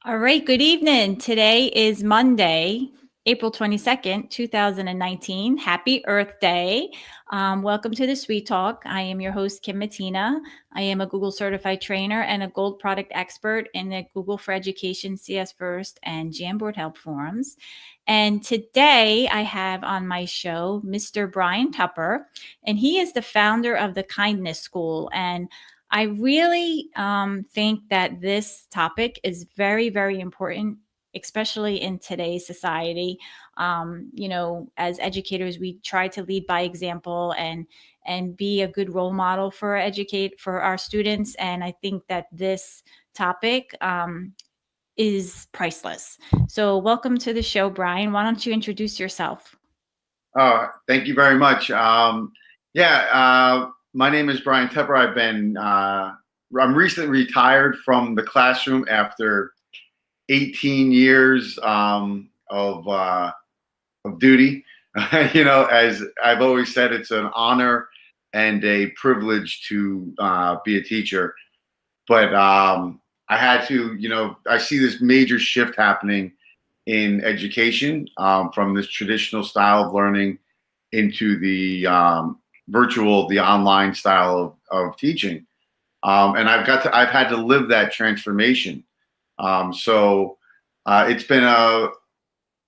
All right, good evening. Today is Monday, April 22nd, 2019. Happy Earth Day. Welcome to the Sweet Talk. I am your host, Kim Mattina. I am a Google certified trainer and a gold product expert in the Google for Education, CS First, and Jamboard Help forums. And today I have on my show Mr. Brian Tupper, and he is the founder of the Kindness School. And I really think that this topic is very, very important, especially in today's society. As educators, we try to lead by example and be a good role model for our students. And I think that this topic is priceless. So, welcome to the show, Brian. Why don't you introduce yourself? Thank you very much. My name is Brian Tupper. I'm recently retired from the classroom after 18 years of duty. As I've always said, it's an honor and a privilege to be a teacher. But I had to, I see this major shift happening in education from this traditional style of learning into the the online style of teaching. And I've had to live that transformation. It's been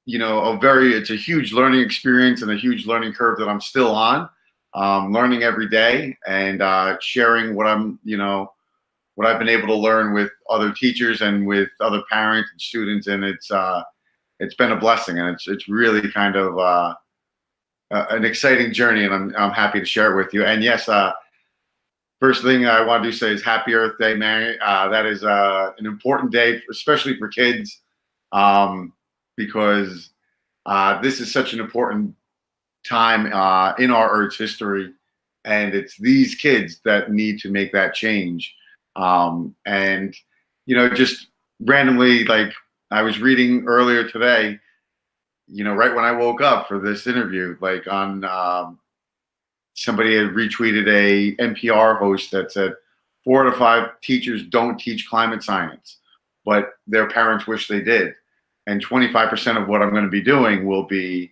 it's a huge learning experience and a huge learning curve that I'm still on, learning every day and sharing what I've been able to learn with other teachers and with other parents and students. And it's been a blessing, and it's really kind of an exciting journey, and I'm happy to share it with you. And yes, first thing I want to say is Happy Earth Day, Mary. That is an important day, especially for kids, because this is such an important time in our Earth's history, and it's these kids that need to make that change. And just randomly, like I was reading earlier today, right when I woke up for this interview, like on somebody had retweeted a NPR host that said 4 to 5 teachers don't teach climate science, but their parents wish they did. And 25% of what I'm going to be doing will be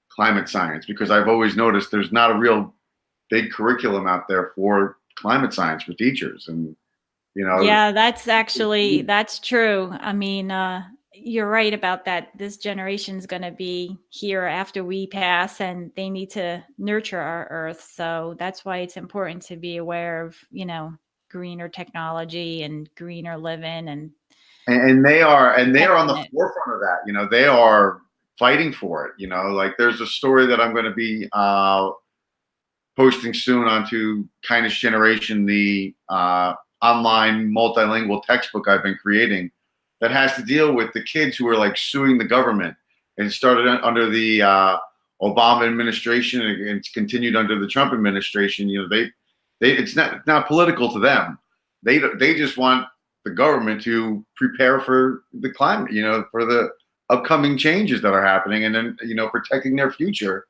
climate science, because I've always noticed there's not a real big curriculum out there for climate science for teachers. And Yeah, that's true. I mean, you're right about that. This generation's going to be here after we pass, and they need to nurture our earth. So that's why it's important to be aware of, greener technology and greener living and they are on the forefront of that. They are fighting for it. Like there's a story that I'm going to be posting soon onto Kindness Generation, the online multilingual textbook I've been creating, that has to deal with the kids who are like suing the government. And it started under the Obama administration, and it's continued under the Trump administration. It's not political to them. They just want the government to prepare for the climate, for the upcoming changes that are happening, and then protecting their future.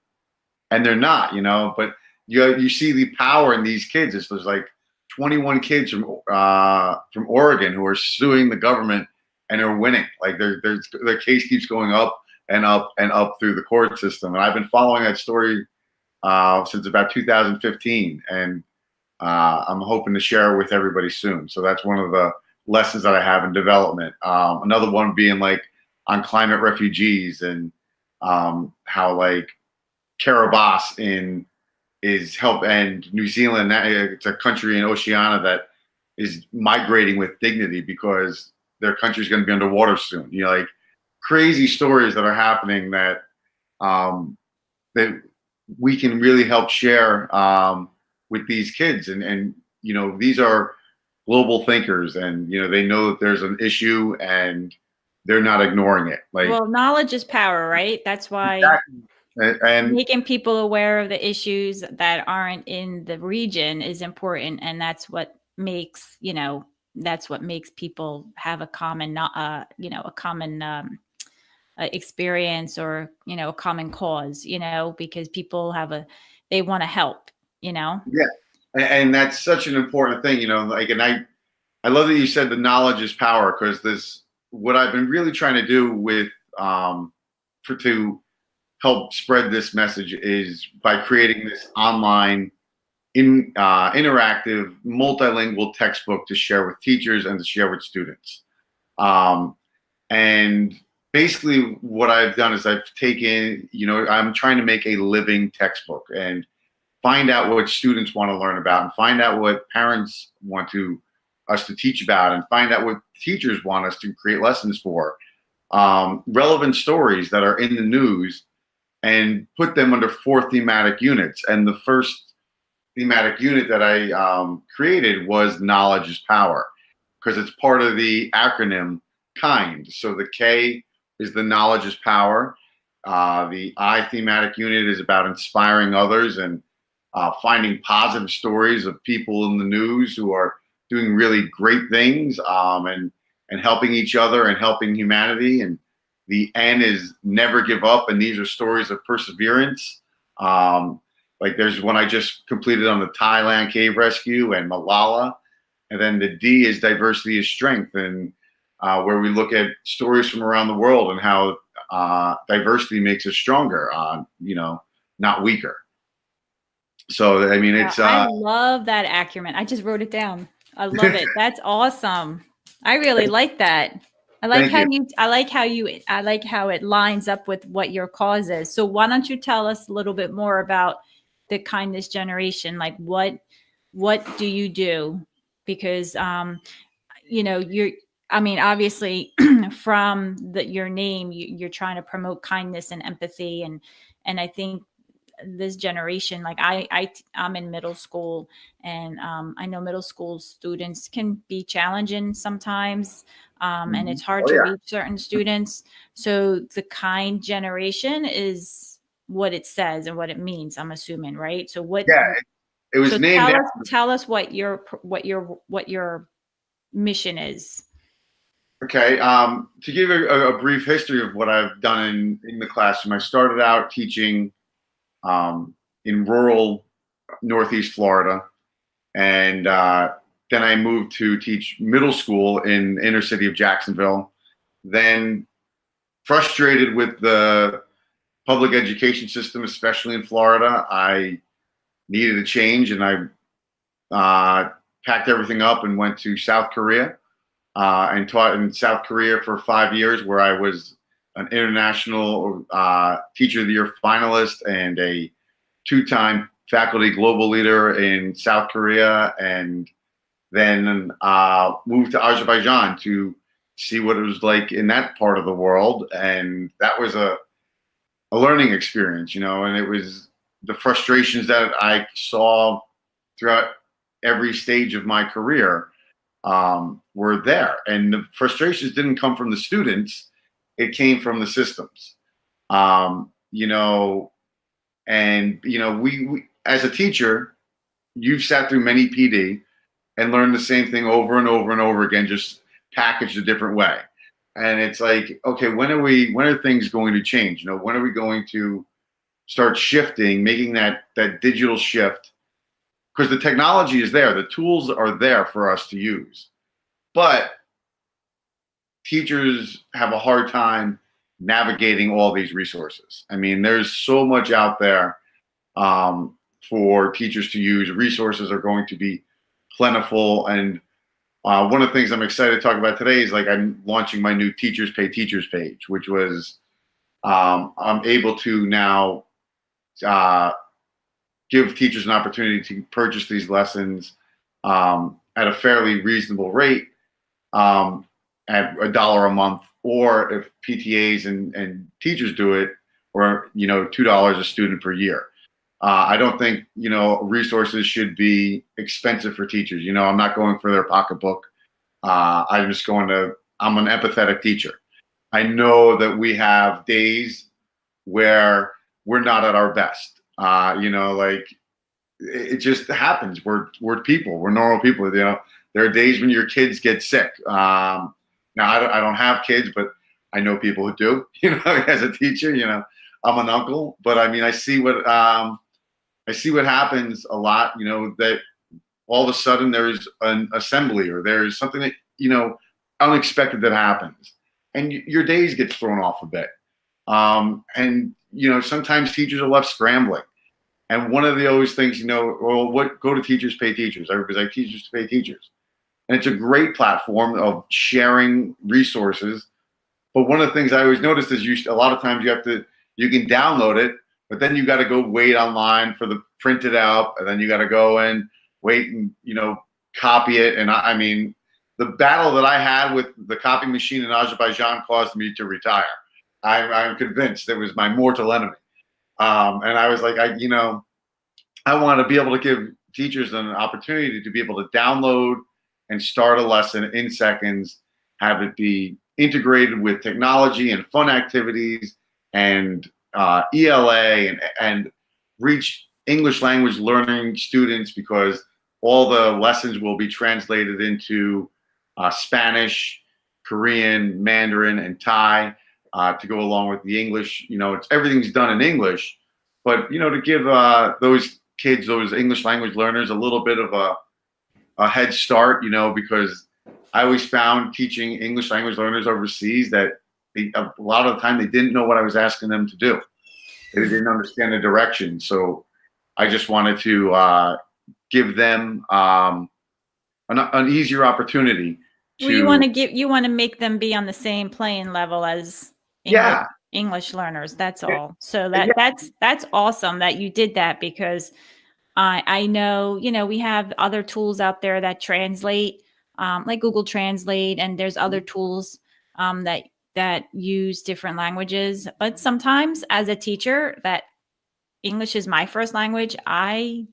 And they're not, but you see the power in these kids. It's like 21 kids from Oregon who are suing the government, and are winning. Like their case keeps going up and up and up through the court system. And I've been following that story since about 2015, and I'm hoping to share it with everybody soon. So that's one of the lessons that I have in development. Another one being like on climate refugees, and how like Kiribati is help, and Newsela, it's a country in Oceania that is migrating with dignity because their country is going to be underwater soon. Like crazy stories that are happening that that we can really help share with these kids. And these are global thinkers, and they know that there's an issue, and they're not ignoring it. Like, well, knowledge is power, right? That's why and making people aware of the issues that aren't in the region is important, and that's what makes people have a common experience, or a common cause, because people they want to help. Yeah, and that's such an important thing. Like, and I love that you said the knowledge is power, because this what I've been really trying to do with to help spread this message is by creating this online interactive multilingual textbook to share with teachers and to share with students. And basically what I've done is I've taken, I'm trying to make a living textbook and find out what students want to learn about and find out what parents want us to teach about and find out what teachers want us to create lessons for, relevant stories that are in the news, and put them under 4 thematic units. And the first thematic unit that I created was knowledge is power, because it's part of the acronym KIND. So the K is the knowledge is power. The I thematic unit is about inspiring others and finding positive stories of people in the news who are doing really great things, and helping each other and helping humanity. And the N is never give up, and these are stories of perseverance. Like there's one I just completed on the Thailand cave rescue and Malala. And then the D is diversity is strength, and where we look at stories from around the world and how diversity makes us stronger, not weaker. So, I mean, it's I love that acronym. I just wrote it down. I love it. That's awesome. I really like that. I like how it lines up with what your cause is. So why don't you tell us a little bit more about the kindness generation? Like what do you do? Because obviously from your name, you're trying to promote kindness and empathy, and I think this generation, like I'm in middle school, and I know middle school students can be challenging sometimes, and it's hard to reach certain students. So the kind generation is what it says and what it means, I'm assuming, right? So it was named after. Tell us what your mission is. Okay, to give a brief history of what I've done in the classroom, I started out teaching in rural Northeast Florida, and then I moved to teach middle school in inner city of Jacksonville. Then, frustrated with the public education system, especially in Florida, I needed a change, and I packed everything up and went to South Korea, and taught in South Korea for 5 years, where I was an international Teacher of the Year finalist and a 2-time faculty global leader in South Korea, and then moved to Azerbaijan to see what it was like in that part of the world. And that was a learning experience, and it was the frustrations that I saw throughout every stage of my career were there. And the frustrations didn't come from the students, it came from the systems. We as a teacher, you've sat through many PD and learned the same thing over and over and over again, just packaged a different way. And it's like, okay, when are things going to change? When are we going to start shifting, making that digital shift? Because the technology is there, the tools are there for us to use, but teachers have a hard time navigating all these resources. I mean, there's so much out there for teachers to use. Resources are going to be plentiful. And one of the things I'm excited to talk about today is, like, I'm launching my new Teachers Pay Teachers page, which was I'm able to now give teachers an opportunity to purchase these lessons at a fairly reasonable rate, at $1 a month, or if PTAs and teachers do it, or $2 a student per year. I don't think resources should be expensive for teachers. I'm not going for their pocketbook. I'm an empathetic teacher. I know that we have days where we're not at our best. Like, it just happens. We're people. We're normal people. There are days when your kids get sick. Now I don't have kids, but I know people who do. As a teacher, I'm an uncle, but I mean, I see what happens a lot. That all of a sudden there's an assembly, or there's something that unexpected that happens, and your days get thrown off a bit. And sometimes teachers are left scrambling. And one of the always things, well, what go to teachers pay teachers? Everybody's like, teachers pay teachers. And it's a great platform of sharing resources. But one of the things I always noticed is a lot of times you can download it, but then you got to go wait online for the printed out, and then you got to go and wait and copy it. And I mean, the battle that I had with the copy machine in Azerbaijan caused me to retire. I'm convinced it was my mortal enemy. And I was like, I want to be able to give teachers an opportunity to be able to download and start a lesson in seconds, have it be integrated with technology and fun activities and ELA and reach English language learning students, because all the lessons will be translated into Spanish, Korean, Mandarin, and Thai to go along with the English. Everything's done in English, but to give those kids, those English language learners, a little bit of a head start, because I always found teaching English language learners overseas that a lot of the time they didn't know what I was asking them to do. They didn't understand the direction. So I just wanted to give them an easier opportunity to. Well, you want to make them be on the same playing level as English learners. That's all. So that's awesome that you did that, because I know, we have other tools out there that translate, like Google Translate, and there's other tools that use different languages. But sometimes as a teacher, that English is my first language, I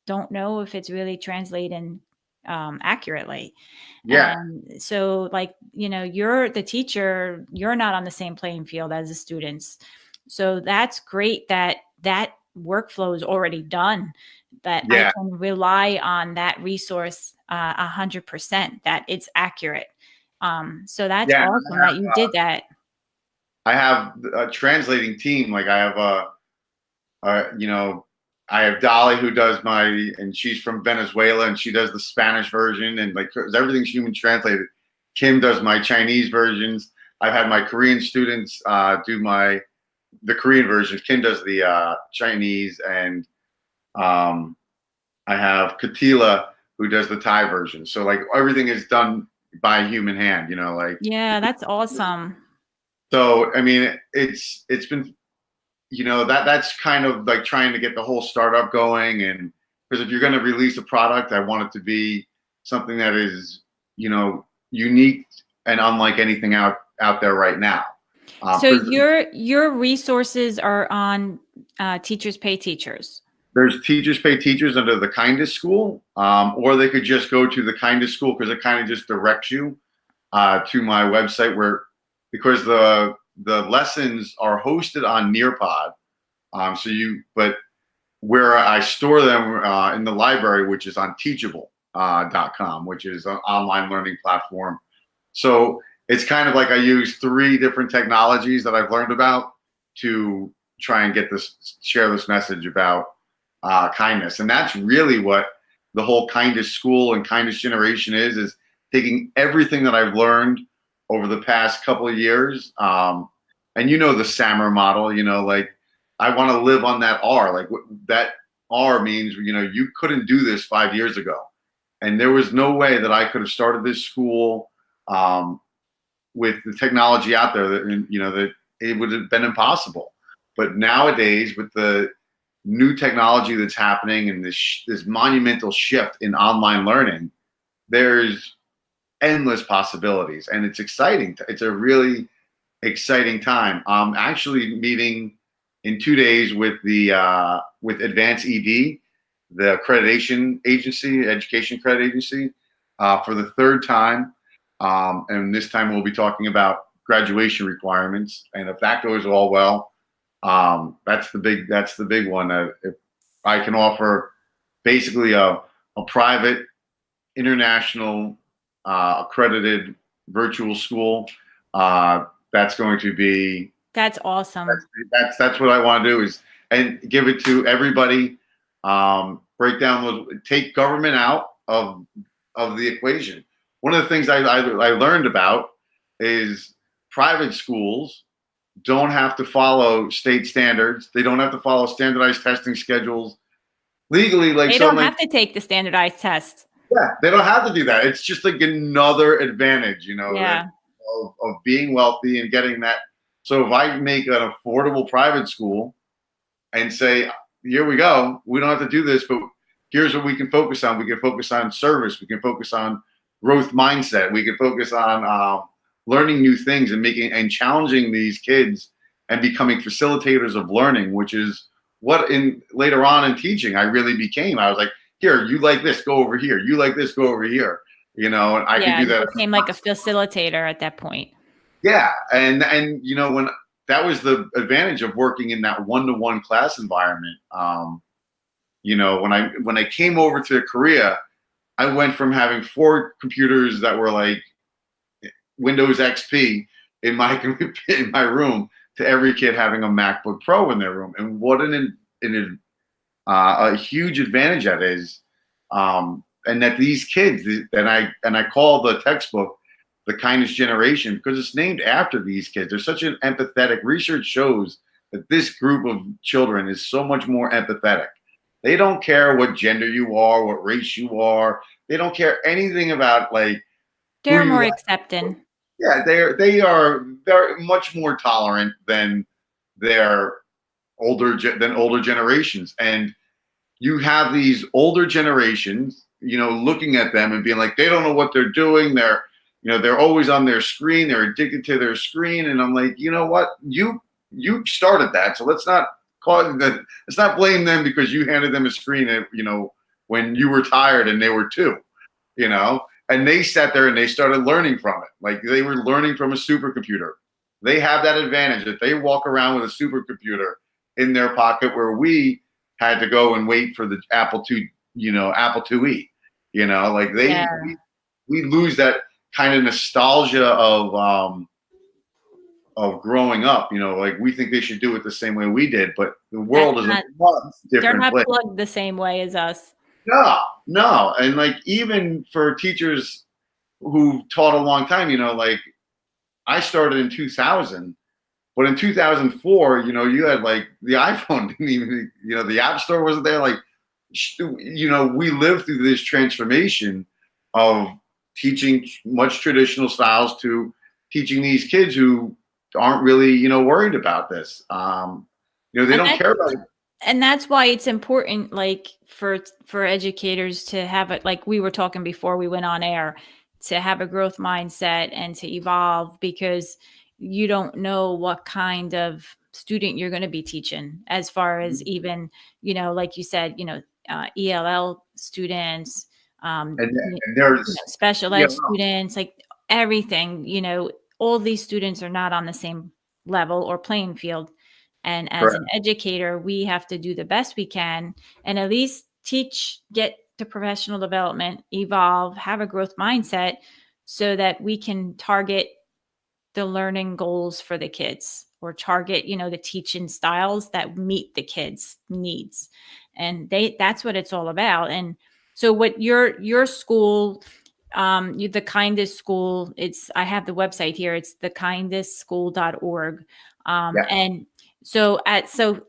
don't know if it's really translating accurately. Yeah. So you're the teacher, you're not on the same playing field as the students. So that's great that workflow is already done, that I can rely on that resource 100%, that it's accurate. So that's awesome that you did that. I have a translating team. Like I have Dolly who does and she's from Venezuela, and she does the Spanish version, and everything's human translated. Kim does my Chinese versions. I've had my Korean students do the Korean versions. Kim does the Chinese, and I have Katila who does the Thai version. So everything is done by human hand, Yeah, that's awesome. So I mean, it's been, that's kind of like trying to get the whole startup going, and because if you're going to release a product, I want it to be something that is, unique and unlike anything out there right now. So your resources are on Teachers Pay Teachers. There's Teachers Pay Teachers under the Kindest School, or they could just go to the Kindest School, because it kind of just directs you to my website, because the lessons are hosted on Nearpod. But where I store them in the library, which is on teachable.com, which is an online learning platform. So it's kind of like I use 3 different technologies that I've learned about to try and share this message about kindness. And that's really what the whole Kindest School and Kindest Generation is taking everything that I've learned over the past couple of years. And the SAMR model, I want to live on that R. That R means, you couldn't do this 5 years ago. And there was no way that I could have started this school with the technology out there that it would have been impossible. But nowadays, with the new technology that's happening and this monumental shift in online learning, there's endless possibilities, and it's exciting. It's a really exciting time. I'm actually meeting in 2 days with with Advanced ED, the accreditation agency, education credit agency, for the 3rd time. And this time we'll be talking about graduation requirements. And if that goes all well, that's the big one. If I can offer basically a private, international, accredited virtual school, that's going to be. That's awesome. That's what I want to do, and give it to everybody. Break down take government out of the equation. One of the things I learned about is private schools don't have to follow state standards. They don't have to follow standardized testing schedules legally. Like, They so I'm don't like, have to take the standardized test. yeah, they don't have to do that. It's just like another advantage, that Yeah. of being wealthy and getting that. So if I make an affordable private school and say, here we go, we don't have to do this, but here's what we can focus on. We can focus on service. We can focus on growth mindset. We can focus on learning new things and making and challenging these kids and becoming facilitators of learning, which is what in later on in teaching I really became. I was like, here, you like this, go over here. You like this, go over here. And I can Yeah. do You that. became like a facilitator at that point. Yeah, and when that was the advantage of working in that one-to-one class environment. When I came over to Korea, I went from having 4 computers that were like Windows XP in my in my room to every kid having a MacBook Pro in their room, and what a huge advantage that is. And that these kids, and I call the textbook the kindest generation because it's named after these kids. They're such an empathetic. Research shows that this group of children is so much more empathetic. They don't care what gender you are, what race you are. They don't care anything about like who They're you more like. accepting. Yeah, they're much more tolerant than their older generations. And you have these older generations, looking at them and being like, they don't know what they're doing. They're always on their screen. They're addicted to their screen. And I'm like, you know what? You started that. So let's not let's not blame them because you handed them a screen, when you were tired and they were 2, and they sat there and they started learning from it. Like they were learning from a supercomputer. They have that advantage that they walk around with a supercomputer in their pocket where we had to go and wait for the Apple II, Apple IIe, like Yeah. we lose that kind of nostalgia of growing up, like we think they should do it the same way we did, but the world is a much They're different not place. plugged the same way as us. No. And like, even for teachers who taught a long time, like I started in 2000, but in 2004, you had like the iPhone didn't even, the App Store wasn't there. Like, we lived through this transformation of teaching much traditional styles to teaching these kids who aren't really, worried about this. They don't care about it. And that's why it's important, like for educators to have it, like we were talking before we went on air, to have a growth mindset and to evolve, because you don't know what kind of student you're going to be teaching, as far as even, like you said, ELL students, And there's special ed students, like everything, all these students are not on the same level or playing field. And as an educator, we have to do the best we can and at least teach, get to professional development, evolve, have a growth mindset so that we can target the learning goals for the kids, or target, the teaching styles that meet the kids' needs. And that's what it's all about. And so what your school, the kindest school, I have the website here. It's thekindestschool.org. And so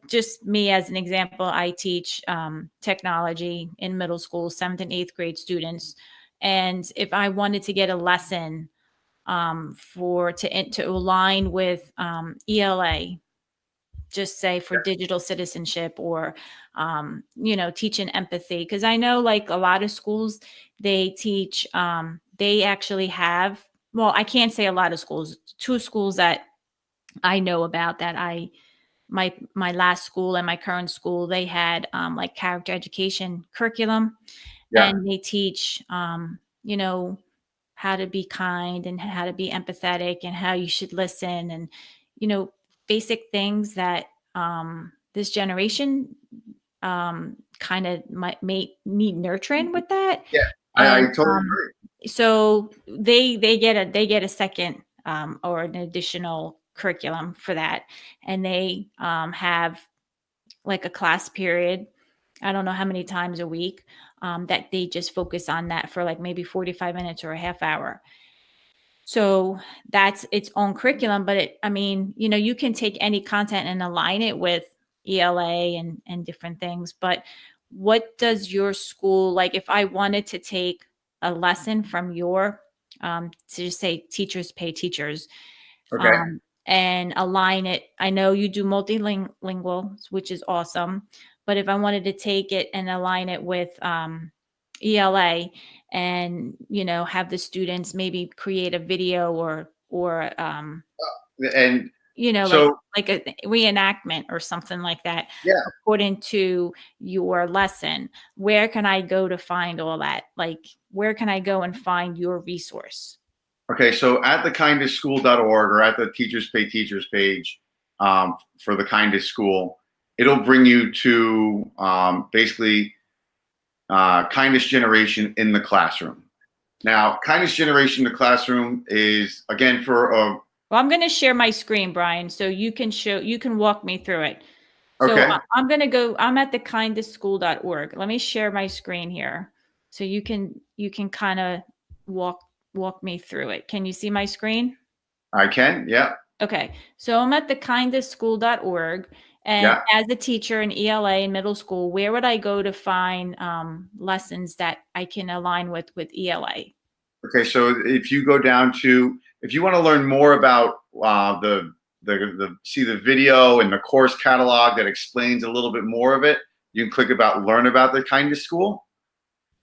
just me as an example, I teach technology in middle school, 7th and 8th grade students. And if I wanted to get a lesson to align with ELA, just say for digital citizenship, or teaching empathy, because I know like a lot of schools, they teach, they actually have, well, I can't say a lot of schools, 2 schools that I know about that my last school and my current school, they had like character education curriculum, and they teach how to be kind and how to be empathetic and how you should listen, and basic things that this generation kind of might need nurturing with that. I And totally agree. so they get a second or an additional curriculum for that, and they have like a class period, I don't know how many times a week, that they just focus on that for like maybe 45 minutes or a half hour. So that's its own curriculum, but I mean, you can take any content and align it with ELA and different things. But what does your school, like if I wanted to take a lesson from to just say teachers pay teachers, Okay. um, and align it. I know you do multilingual, which is awesome. But if I wanted to take it and align it with ELA, and have the students maybe create a video or And like so, a reenactment or something like that, yeah. according to your lesson, where can I go to find all that? Like, where can I go and find your resource? Okay. So at thekindestschool.org or at the Teachers Pay Teachers page for the kindest school, it'll bring you to basically kindest generation in the classroom. Now, kindest generation in the classroom is again for a. Well, I'm going to share my screen, Brian, so you can walk me through it. So Okay. I'm going to go, I'm at thekindestschool.org. Let me share my screen here. So you can kind of walk me through it. Can you see my screen? I can. Yeah. Okay. So I'm at thekindestschool.org. And Yeah. as a teacher in ELA in middle school, where would I go to find lessons that I can align with ELA? Okay. So if you go down to, if you want to learn more about see the video and the course catalog that explains a little bit more of it, you can click about learn about the kindest school.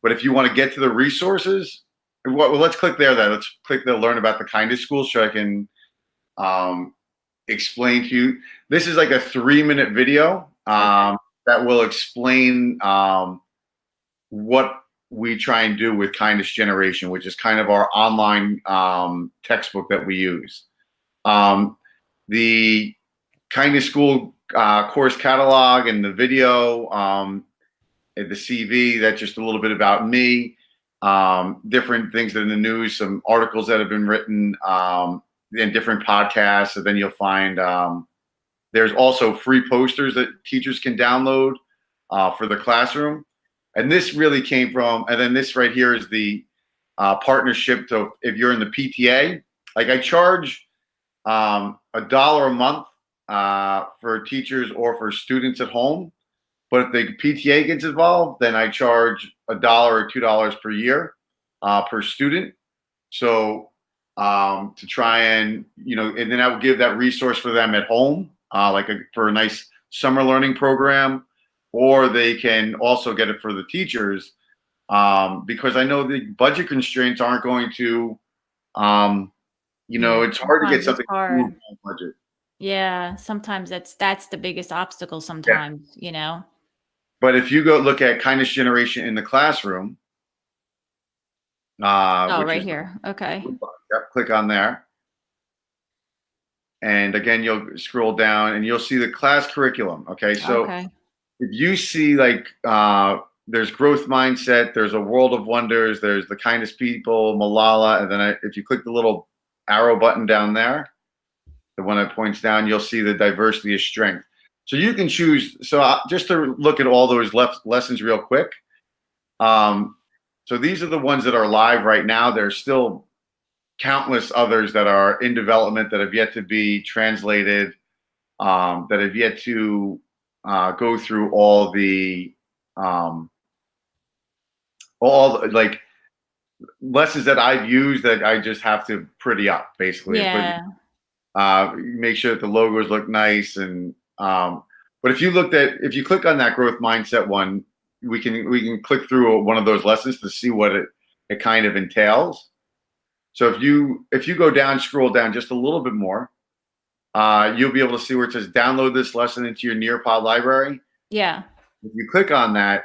But if you want to get to the resources, well, let's click there. Then let's click the learn about the kindest school so I can um, explain to you. This is like a 3-minute video Okay. that will explain what we try and do with Kindest Generation, which is kind of our online textbook that we use. The Kindest School course catalog and the video, the CV, that's just a little bit about me, different things in the news, some articles that have been written, and different podcasts. And then you'll find there's also free posters that teachers can download for the classroom. And this really came from, and then this right here is the partnership. So if you're in the PTA, like I charge $1 a month for teachers or for students at home. But if the PTA gets involved, then I charge $1 or $2 per year per student. So to try and, and then I would give that resource for them at home, for a nice summer learning program, or they can also get it for the teachers because I know the budget constraints aren't going to, Yeah, it's hard to get sometimes it's something hard. approved on budget. Yeah, sometimes that's the biggest obstacle Yeah. sometimes. But if you go look at Kindness Generation in the classroom, Oh, which right is, here. Okay. yep, click on there. And again, you'll scroll down and you'll see the class curriculum. Okay. So Okay. if you see there's growth mindset, there's a world of wonders, there's the kindest people, Malala. And then if you click the little arrow button down there, the one that points down, you'll see the diversity of strength. So you can choose. So just to look at all those lessons real quick. So these are the ones that are live right now. There's still countless others that are in development that have yet to be translated, that have yet to go through all like lessons that I've used that I just have to pretty up basically, but Yeah. make sure that the logos look nice. And but if you click on that growth mindset one, we can click through one of those lessons to see what it kind of entails. So if you go down, scroll down just a little bit more, you'll be able to see where it says download this lesson into your Nearpod library. Yeah. If you click on that,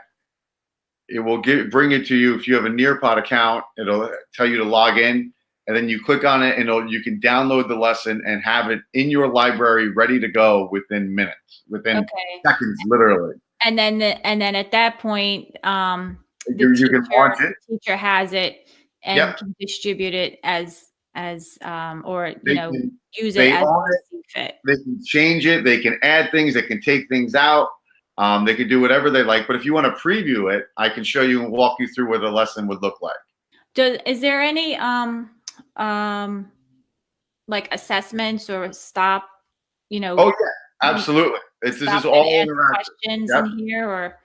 it will bring it to you. If you have a Nearpod account, it'll tell you to log in, and then you click on it, and you can download the lesson and have it in your library ready to go within minutes, within Okay. seconds, literally. And then at that point, the You can launch it. teacher has it and Yep. can distribute it as or They can use it they as own they it. see fit. They can change it. They can add things. They can take things out. They can do whatever they like. But if you want to preview it, I can show you and walk you through what the lesson would look like. Is there any like assessments or stop, Oh yeah, absolutely. This stop is and all ask interactive. questions Yep. in here or?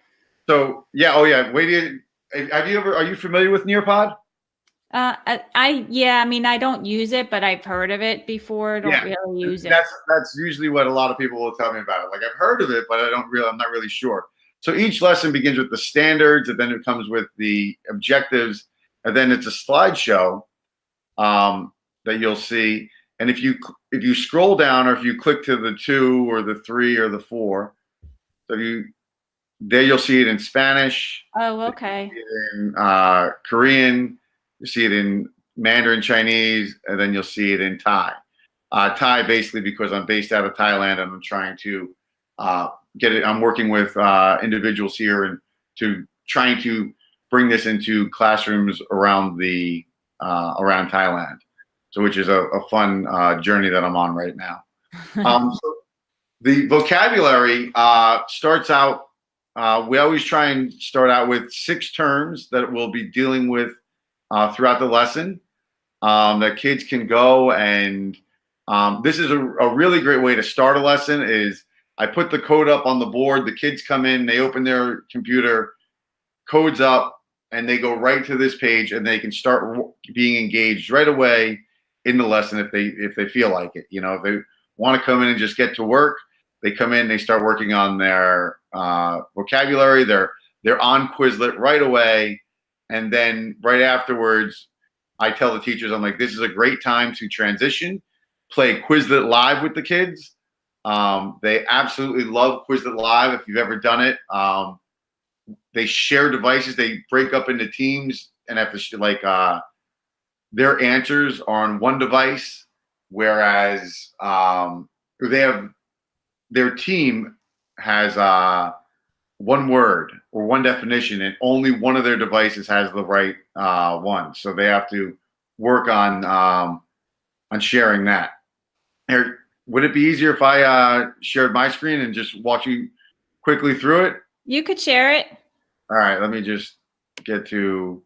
So yeah, oh yeah. Wait, are you familiar with Nearpod? Yeah, I mean, I don't use it, but I've heard of it before. Don't Yeah, really use it. that's usually what a lot of people will tell me about it. Like I've heard of it, but I'm not really sure. So each lesson begins with the standards, and then it comes with the objectives, and then it's a slideshow that you'll see. And if you scroll down, or if you click to the 2 or the 3 or the 4, so you'll see it in Spanish, Oh, okay. in Korean, you see it in Mandarin Chinese, and then you'll see it in Thai. Thai basically because I'm based out of Thailand and I'm trying to get it. I'm working with individuals here and trying to bring this into classrooms around around Thailand. So which is a fun journey that I'm on right now. So the vocabulary starts out. We always try and start out with 6 terms that we'll be dealing with throughout the lesson that kids can go and this is a really great way to start a lesson. Is I put the code up on the board. The kids come in, they open their computer, codes up, and they go right to this page, and they can start being engaged right away in the lesson if they feel like it. You know, if they want to come in and just get to work, they come in, they start working on their vocabulary. They're on Quizlet right away, and then right afterwards, I tell the teachers, I'm like, this is a great time to transition, play Quizlet Live with the kids. They absolutely love Quizlet Live if you've ever done it. They share devices. They break up into teams and have to their answers are on one device, whereas their team has one word or one definition, and only one of their devices has the right one. So they have to work on sharing that. Here, would it be easier if I shared my screen and just walk you quickly through it? You could share it. All right, let me just get to.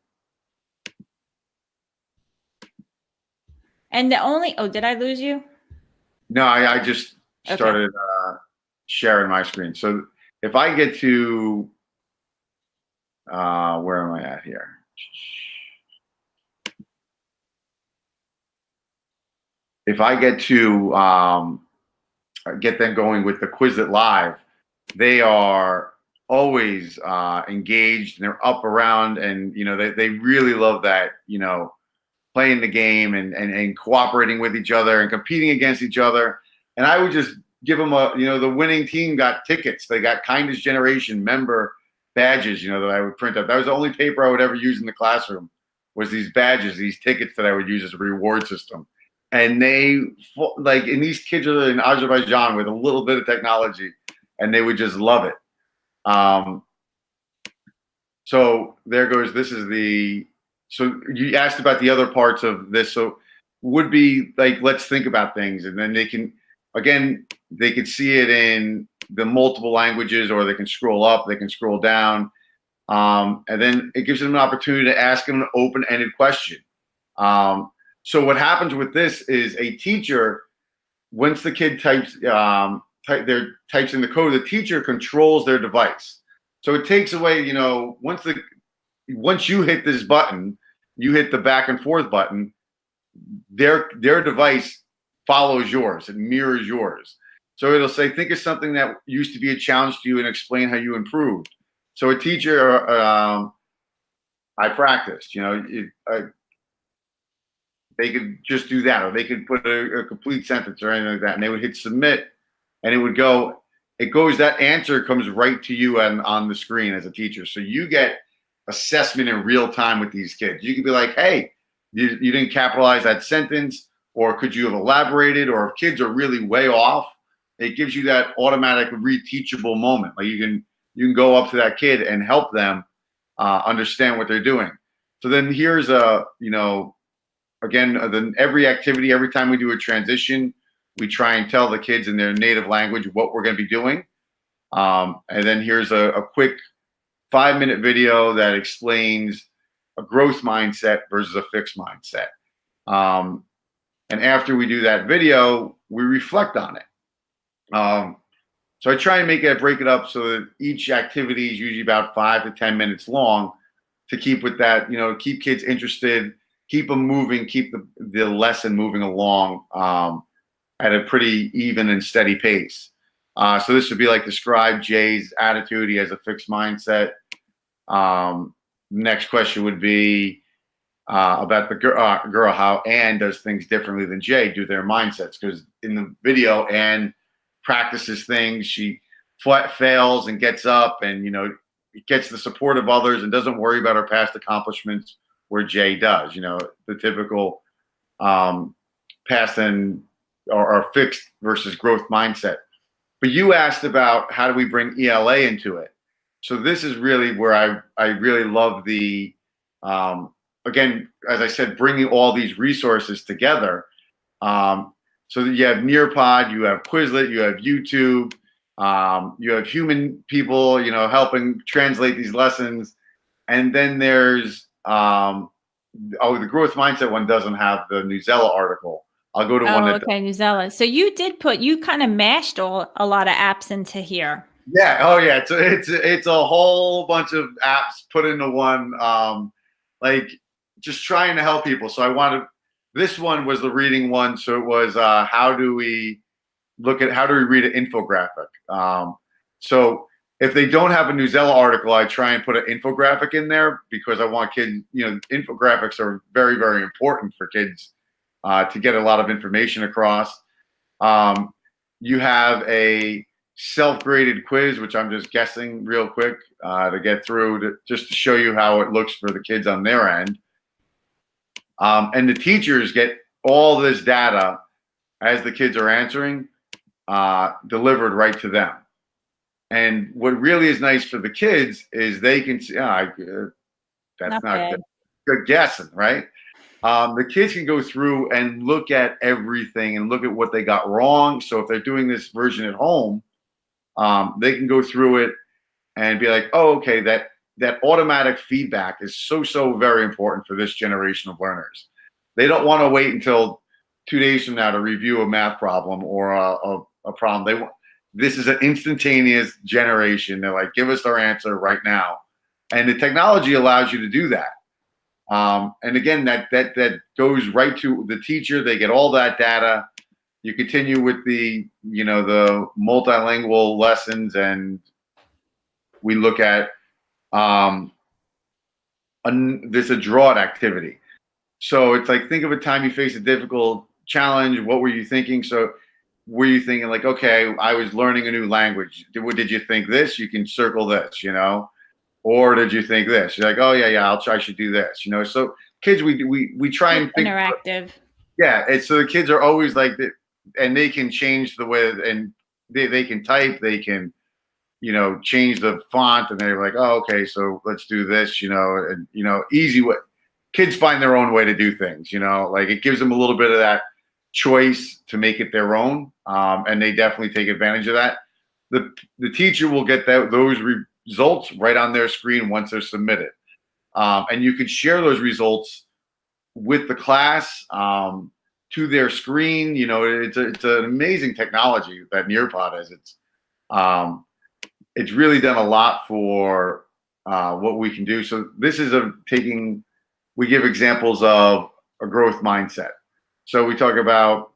And did I lose you? No, I just started sharing my screen. So if I get to, where am I at here? If I get to get them going with the Quizlet Live, they are always engaged and they're up around, and you know they really love that, you know, playing the game and cooperating with each other and competing against each other. And I would just give them the winning team got tickets. They got Kindness Generation member badges, you know, that I would print out. That was the only paper I would ever use in the classroom, was these badges, these tickets that I would use as a reward system. And and these kids are in Azerbaijan with a little bit of technology, and they would just love it. So there goes, so you asked about the other parts of this. So would be like, let's think about things. And then they can see it in the multiple languages, or they can scroll up, they can scroll down. And then it gives them an opportunity to ask them an open-ended question. So what happens with this is a teacher, once the kid types in the code, the teacher controls their device. So it takes away, you know, once you hit this button, you hit the back and forth button, their device follows yours, it mirrors yours. So it'll say, think of something that used to be a challenge to you and explain how you improved. So a teacher, I practiced, you know, they could just do that, or they could put a complete sentence or anything like that, and they would hit submit, and that answer comes right to you on the screen as a teacher. So you get assessment in real time with these kids. You could be like, hey, you didn't capitalize that sentence, or could you have elaborated? Or if kids are really way off, it gives you that automatic reteachable moment. Like you can go up to that kid and help them understand what they're doing. So then here's then every activity, every time we do a transition, we try and tell the kids in their native language what we're going to be doing. And then here's a quick 5-minute video that explains a growth mindset versus a fixed mindset. And after we do that video, we reflect on it. So I try and break it up so that each activity is usually about 5 to 10 minutes long to keep with that, keep kids interested, keep them moving, keep the lesson moving along at a pretty even and steady pace. So this would be like describe Jay's attitude. He has a fixed mindset. Next question would be about the girl, how Anne does things differently than Jay do their mindsets. Because in the video, Anne practices things. She fails and gets up and, gets the support of others and doesn't worry about her past accomplishments, where Jay does, the typical past and or fixed versus growth mindset. But you asked about how do we bring ELA into it. So this is really where I really love the, again, as I said, bringing all these resources together. So that you have Nearpod, you have Quizlet, you have YouTube, you have human people, helping translate these lessons. And then there's, the growth mindset one doesn't have the Newsela article. I'll go to one that. Okay, Newsela. So you kind of mashed a lot of apps into here. Yeah. Oh, yeah. It's a whole bunch of apps put into one, like just trying to help people. So this one was the reading one. So it was, how do we read an infographic? So if they don't have a Newsela article, I try and put an infographic in there because I want kids, infographics are very, very important for kids to get a lot of information across. You have a self-graded quiz, which I'm just guessing real quick to get through just to show you how it looks for the kids on their end. And the teachers get all this data as the kids are answering delivered right to them. And what really is nice for the kids is they can see, that's not good guessing, right? The kids can go through and look at everything and look at what they got wrong. So if they're doing this version at home, they can go through it and be like, oh, okay, that automatic feedback is so very important for this generation of learners. They don't want to wait until 2 days from now to review a math problem or a problem. This is an instantaneous generation. They're like, give us our answer right now. And the technology allows you to do that. And again, that goes right to the teacher. They get all that data. You continue with the multilingual lessons, and we look at this a draw activity. So it's like, think of a time you faced a difficult challenge. What were you thinking? So were you thinking like, okay, I was learning a new language. Did you think this? You can circle this, or did you think this? You're like, oh yeah, I should do this, So kids, we try and think interactive. Yeah, and so the kids are always like, and they can change the way, and they can type, they can, change the font, and they're like, oh, okay, so let's do this, and easy way. Kids find their own way to do things, like it gives them a little bit of that choice to make it their own, and they definitely take advantage of that. The teacher will get those results right on their screen once they're submitted, and you can share those results with the class to their screen. It's an amazing technology that Nearpod is. It's really done a lot for what we can do. So this is we give examples of a growth mindset. So we talk about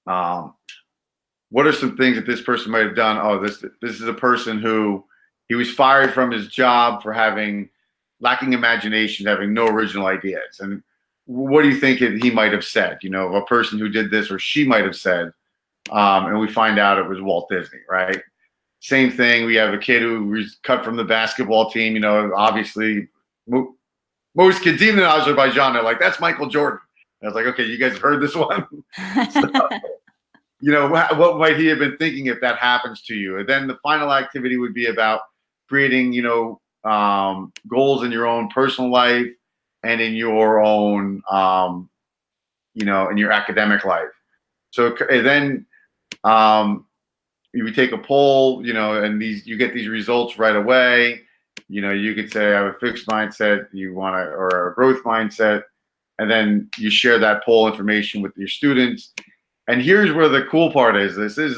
what are some things that this person might have done. Oh, this is a person who he was fired from his job for lacking imagination, having no original ideas. And what do you think he might have said? A person who did this, or she might have said, and we find out it was Walt Disney, right? Same thing. We have a kid who was cut from the basketball team. Obviously, most kids, even in Azerbaijan, they're like, that's Michael Jordan. And I was like, okay, you guys heard this one? So, what might he have been thinking if that happens to you? And then the final activity would be about creating, goals in your own personal life and in your own, in your academic life. So and then you take a poll, and you get these results right away. You could say I have a fixed mindset, or a growth mindset, and then you share that poll information with your students. And here's where the cool part is. This is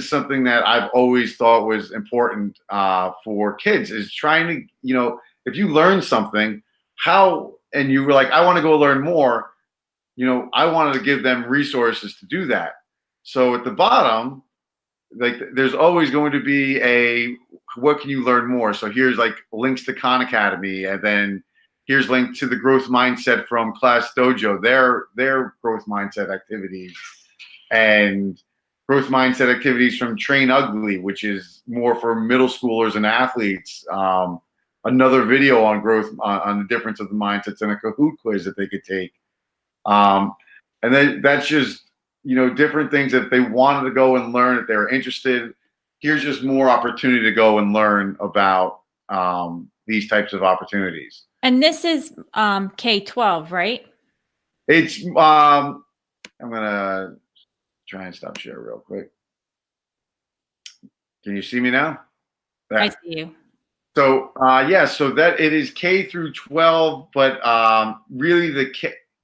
something that I've always thought was important for kids, is trying to, if you learn something, and you were like, I want to go learn more, I wanted to give them resources to do that. So at the bottom, like, there's always going to be what can you learn more? So here's like links to Khan Academy, and then here's link to the growth mindset from Class Dojo, their growth mindset activities, and growth mindset activities from Train Ugly, which is more for middle schoolers and athletes. Another video on growth, on the difference of the mindsets, and a Kahoot quiz that they could take. And then that's just, different things that they wanted to go and learn, if they were interested. Here's just more opportunity to go and learn about these types of opportunities. And this is K-12, right? It's I'm gonna try and stop share real quick. Can you see me now? I see you. So so that it is K through 12, but really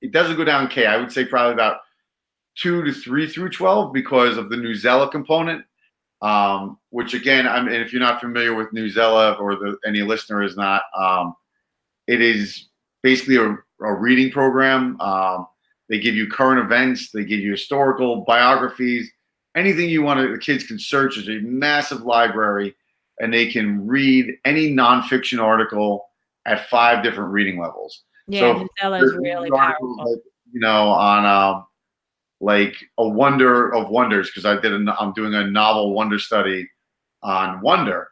it doesn't go down K. I would say probably about 2 to 3 through 12 because of the Newsela component. Which again, and if you're not familiar with Newsela, or any listener is not, it is basically a reading program. They give you current events, they give you historical biographies, anything you want the kids can search. Is a massive library, and they can read any nonfiction article at 5 different reading levels. Yeah, so Newsela is really powerful. Like, on like a wonder of wonders, because I'm doing a novel wonder study on wonder.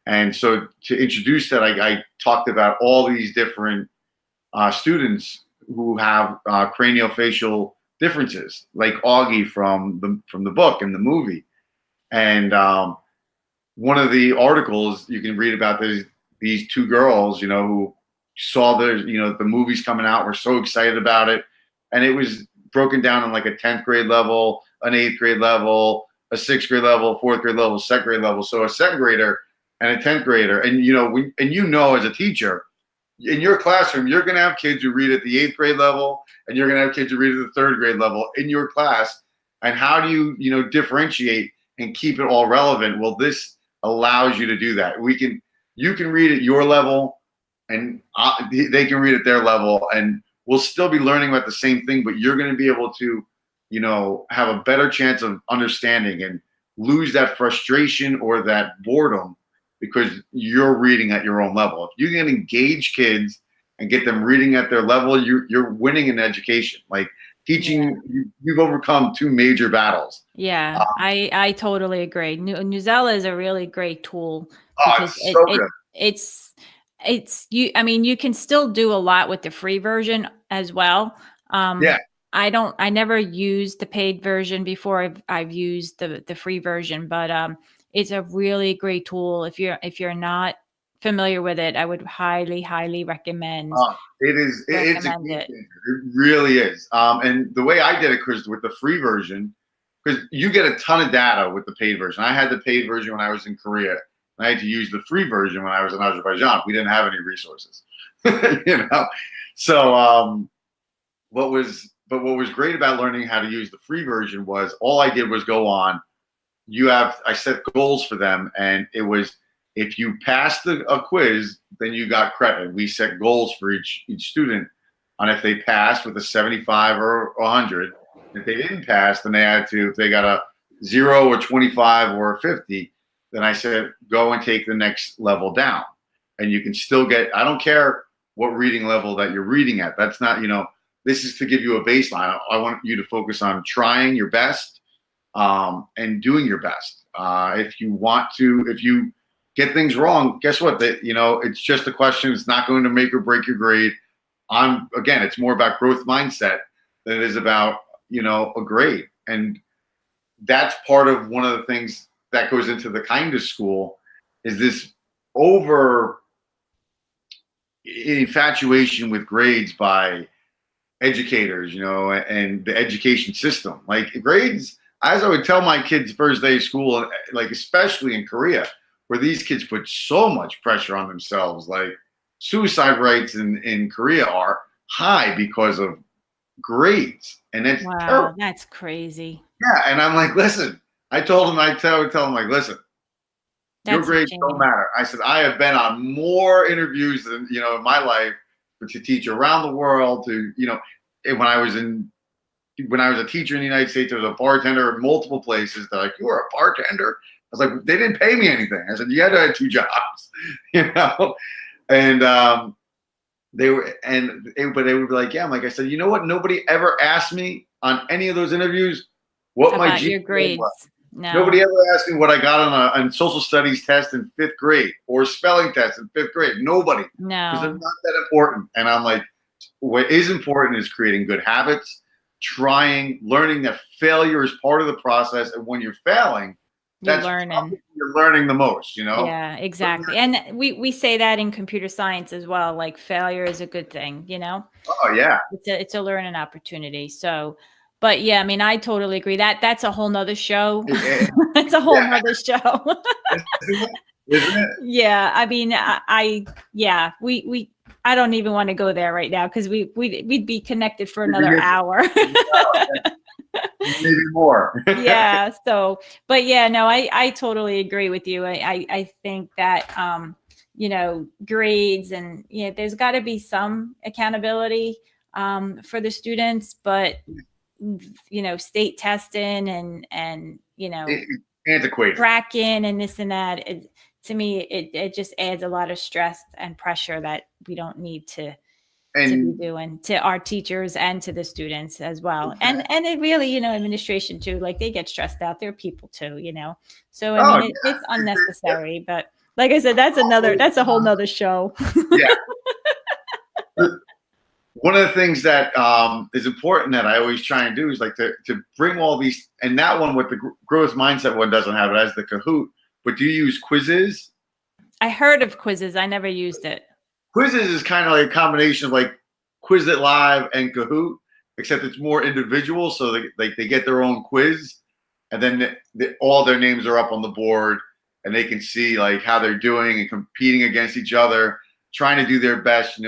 And so to introduce that, I talked about all these different students who have craniofacial differences, like Augie from the book and the movie. And one of the articles you can read about these 2 girls, who saw the movies coming out, were so excited about it. And it was broken down on like a 10th grade level, an 8th grade level, a 6th grade level, 4th grade level, 2nd grade level. So a 2nd grader and a 10th grader. And, as a teacher, in your classroom, you're going to have kids who read at the 8th grade level, and you're going to have kids who read at the 3rd grade level in your class. And how do you, differentiate and keep it all relevant? Well, this allows you to do that. You can read at your level, and they can read at their level, and we'll still be learning about the same thing, but you're going to be able to, have a better chance of understanding and lose that frustration or that boredom because you're reading at your own level. If you can engage kids and get them reading at their level, you're winning in education. Like teaching, you've overcome 2 major battles. Yeah, I totally agree. Newsela is a really great tool. Because it's so good. It's you can still do a lot with the free version as well. I never used the paid version before. I've used the free version, but it's a really great tool. If you're not familiar with it, I would highly recommend. It's a game changer. It really is. And the way I did it, Chris, with the free version, because you get a ton of data with the paid version. I had the paid version when I was in Korea. I had to use the free version when I was in Azerbaijan. We didn't have any resources, So, what was great about learning how to use the free version was all I did was go on. I set goals for them, and it was, if you passed a quiz, then you got credit. We set goals for each student on if they passed with a 75 or 100. If they didn't pass, then they had to. If they got a 0 or 25 or 50. Then I said, go and take the next level down. And you can still get, I don't care what reading level that you're reading at. That's not, this is to give you a baseline. I want you to focus on trying your best and doing your best. If you get things wrong, guess what? It's just a question. It's not going to make or break your grade. Again, it's more about growth mindset than it is about, a grade. And that's part of one of the things that goes into the kind of school is this over infatuation with grades by educators, and the education system. Like grades, as I would tell my kids first day of school, like especially in Korea, where these kids put so much pressure on themselves. Like, suicide rates in Korea are high because of grades, and that's Wow, terrible. that's crazy. Yeah, and I'm like, listen, I tell him like, listen, your That's a grades don't shame. matter. I said, I have been on more interviews than in my life to teach around the world. When I was a teacher in the United States, I was a bartender in multiple places. They're like, you were a bartender? I was like, they didn't pay me anything. I said, you had to have two jobs, you know? And but they would be like, yeah. I'm like, I said, you know what? Nobody ever asked me on any of those interviews what my About your GPA was. grades. Nobody No, ever asked me what I got on social studies test in fifth grade or spelling test in fifth grade. Nobody, because they're no. not that important. And I'm like, what is important is creating good habits, learning that failure is part of the process. And when you're failing, You're that's learning. probably when you're learning the most, Yeah, exactly. And we say that in computer science as well, like failure is a good thing, you know? Oh, yeah. It's a learning opportunity. So, but yeah, I mean, I totally agree. That's a whole nother show. It's a whole Yeah. nother show. Isn't it? Yeah, I mean, yeah, we I don't even want to go there right now because we'd be connected for another hour. Maybe more. Yeah. So, but yeah, no, I totally agree with you. I think that, grades and, there's got to be some accountability, for the students, but, state testing and, Antiquated. tracking and this and that, to me, it just adds a lot of stress and pressure that we don't need to be And doing to our teachers and to the students as well. And it really, administration too, like they get stressed out. They're people too, So I oh mean, yeah, it's unnecessary, but like I said, that's a whole nother show. yeah. One of the things that is important that I always try and do is like to bring all these, and that one with the growth mindset one doesn't have it as the Kahoot, but do you use quizzes? I heard of quizzes. I never used it. Quizzes is kind of like a combination of like Quizlet Live and Kahoot, except it's more individual. So they get their own quiz, and then all their names are up on the board, and they can see like how they're doing and competing against each other, trying to do their best.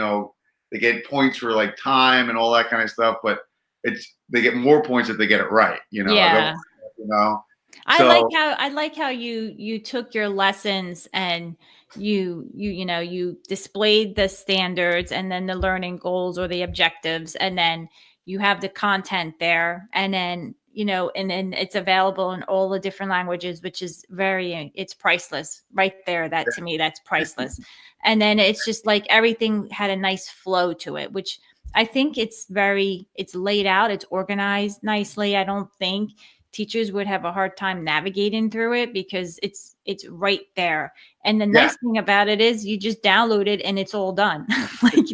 They get points for like time and all that kind of stuff, but they get more points if they get it right. Yeah. You know. I like So how I like how you took your lessons and you displayed the standards and then the learning goals or the objectives, and then you have the content there, and then and then it's available in all the different languages, which is it's priceless right there. That to me, that's priceless. And then it's just like everything had a nice flow to it, which I think it's laid out, it's organized nicely. I don't think teachers would have a hard time navigating through it because it's right there. And the yeah, nice thing about it is you just download it and it's all done. Like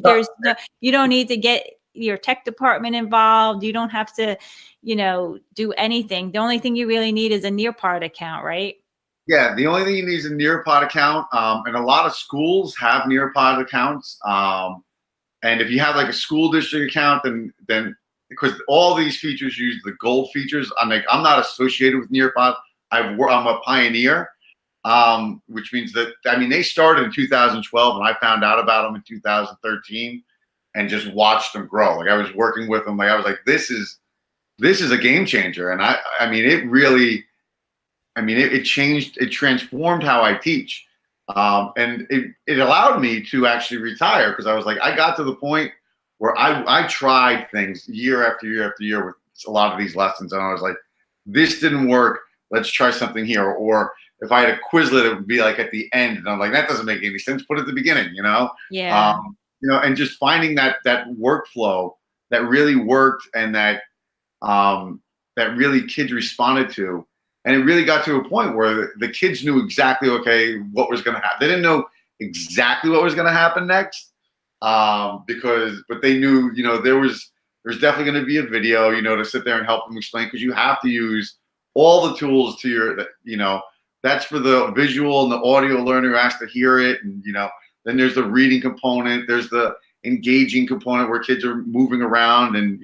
you don't need to get your tech department involved. You don't have to, do anything. The only thing you really need is a Nearpod account, right? yeah. The only thing you need is a Nearpod account, and a lot of schools have Nearpod accounts. And if you have like a school district account, then because all these features use the gold features, I'm not associated with Nearpod. I'm a pioneer, which means that they started in 2012, and I found out about them in 2013, and just watched them grow. Like I was working with them, like I was like, this is a game changer, and it really, it transformed how I teach. And it allowed me to actually retire because I was like, I got to the point where I tried things year after year after year with a lot of these lessons. And I was like, this didn't work. Let's try something here. Or if I had a Quizlet, it would be like at the end. And I'm like, that doesn't make any sense. Put it at the beginning, Yeah. And just finding that workflow that really worked and that really kids responded to. And it really got to a point where the kids knew exactly, okay, what was going to happen. They didn't know exactly what was going to happen next, but they knew, there's definitely going to be a video, to sit there and help them explain, because you have to use all the tools to that's for the visual and the audio learner who has to hear it. And, then there's the reading component. There's the engaging component where kids are moving around, and,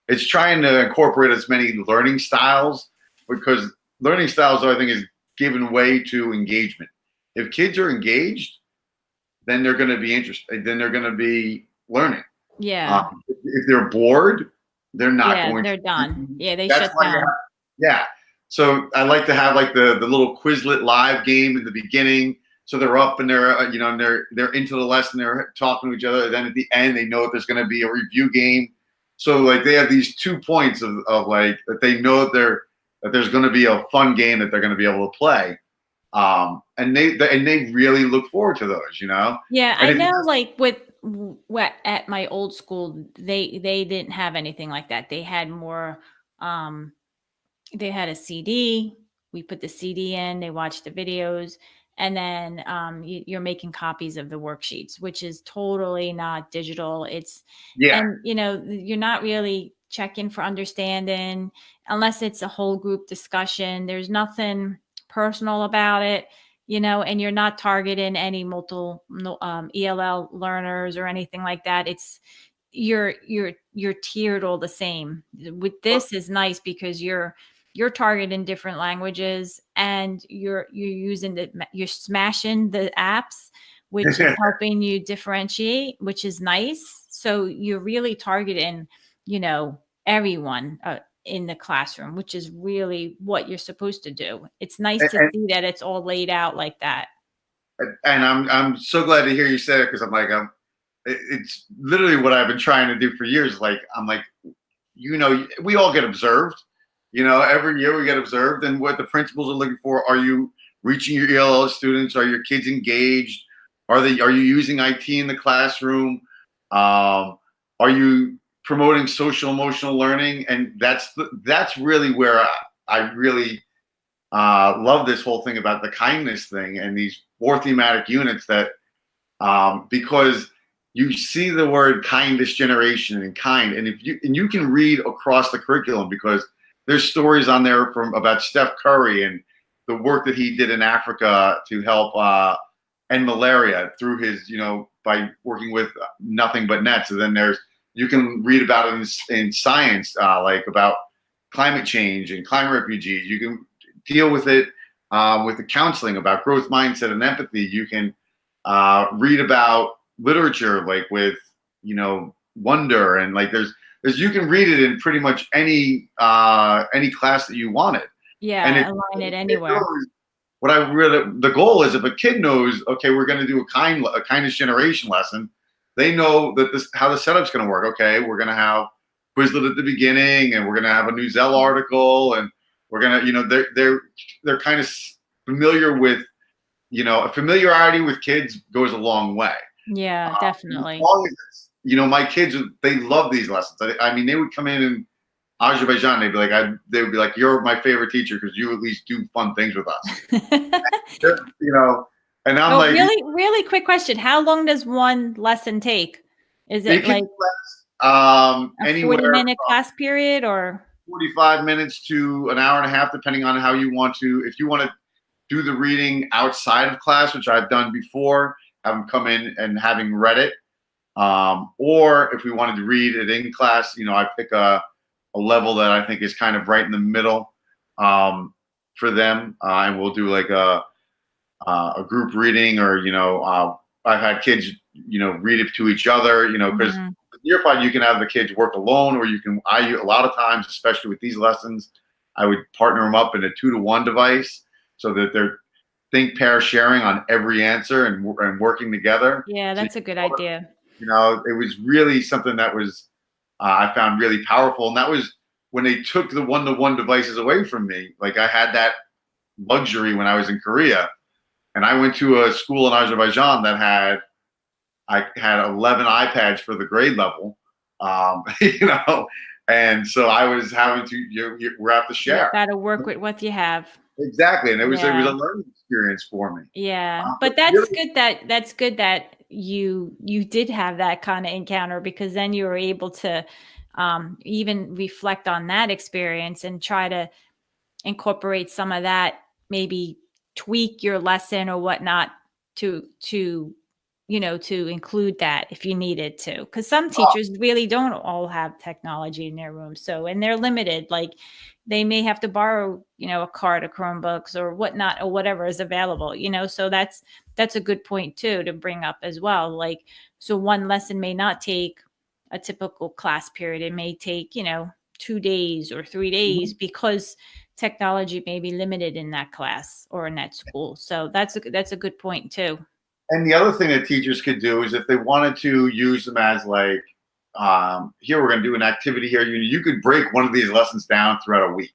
it's trying to incorporate as many learning styles, because learning styles, I think, is given way to engagement. If kids are engaged, then they're going to be interested. Then they're going to be learning. Yeah. If they're bored, they're not Yeah, going they're to. done. Yeah, they That's shut why down. yeah. So I like to have like the little Quizlet live game in the beginning. So they're up and they're and they're into the lesson. They're talking to each other. And then at the end, they know that there's going to be a review game. So like they have these 2 points of like that they know that there's going to be a fun game that they're going to be able to play. And they really look forward to those. Yeah, And I if know like with what at my old school, they didn't have anything like that. They had more um they had a CD. We put the CD in, they watched the videos, and then you're making copies of the worksheets, which is totally not digital. yeah, And you're not really checking for understanding unless it's a whole group discussion. There's nothing personal about it, and you're not targeting any multiple ELL learners or anything like that. It's you're tiered all the same. With this is nice because you're targeting different languages, and you're smashing the apps, which is helping you differentiate, which is nice. So you're really targeting, everyone in the classroom, which is really what you're supposed to do. It's nice to and, see that it's all laid out like that. and I'm so glad to hear you say it because I'm like it's literally what I've been trying to do for years. Like I'm like, we all get observed. Every year we get observed, and what the principals are looking for: are you reaching your ELL students? Are your kids engaged? Are you using IT in the classroom? Are you promoting social emotional learning? And that's really where I really love this whole thing about the kindness thing and these 4 thematic units that because you see the word kindest generation and kind, and you can read across the curriculum because there's stories on there about Steph Curry and the work that he did in Africa to help end malaria through his by working with nothing but nets. And then you can read about it in science like about climate change and climate refugees. You can deal with it with the counseling about growth mindset and empathy. You can read about literature like with wonder, and like there's you can read it in pretty much any class that you wanted. And Yeah, align it anywhere. what I really the goal is, if a kid knows, okay, we're going to do a kindness generation lesson, they know that how the setup's going to work. Okay, we're going to have Quizlet at the beginning, and we're going to have a Newsela article, and we're going to they're kind of familiar with a familiarity with kids goes a long way. Yeah, As definitely. long as my kids, they love these lessons. I mean, they would come in Azerbaijan, they would be like, "You're my favorite teacher because you at least do fun things with us." And I'm Oh, like, really, really quick question. How long does one lesson take? Is they it can like a anywhere 40-minute class period or? 45 minutes to an hour and a half, depending on how you want to. If you want to do the reading outside of class, which I've done before, have them come in and having read it. Or if we wanted to read it in class, I pick a level that I think is kind of right in the middle for them, and we'll do like a group reading, or I've had kids read it to each other, because with Nearpod you can have the kids work alone, or a lot of times, especially with these lessons, I would partner them up in a 2-to-1 device so that they're think pair sharing on every answer and working together. Yeah, So that's a good idea. it was really something that was I found really powerful, and that was when they took the 1-to-1 devices away from me. Like I had that luxury when I was in Korea, and I went to a school in Azerbaijan that I had 11 iPads for the grade level, and so I was having to we have to You share. got to work with what you have. Exactly, and it was a Yeah. learning experience for me. Yeah. But But that's really, good that you did have that kind of encounter, because then you were able to even reflect on that experience and try to incorporate some of that, maybe tweak your lesson or whatnot to to include that if you needed to, because some teachers really don't all have technology in their room. So, and they're limited, like they may have to borrow, a cart of Chromebooks or whatnot, or whatever is available, so that's a good point too to bring up as well. Like, so one lesson may not take a typical class period. It may take, 2 days or 3 days because technology may be limited in that class or in that school. So that's a good point too. And the other thing that teachers could do is if they wanted to use them as like, here we're going to do an activity here. You could break one of these lessons down throughout a week.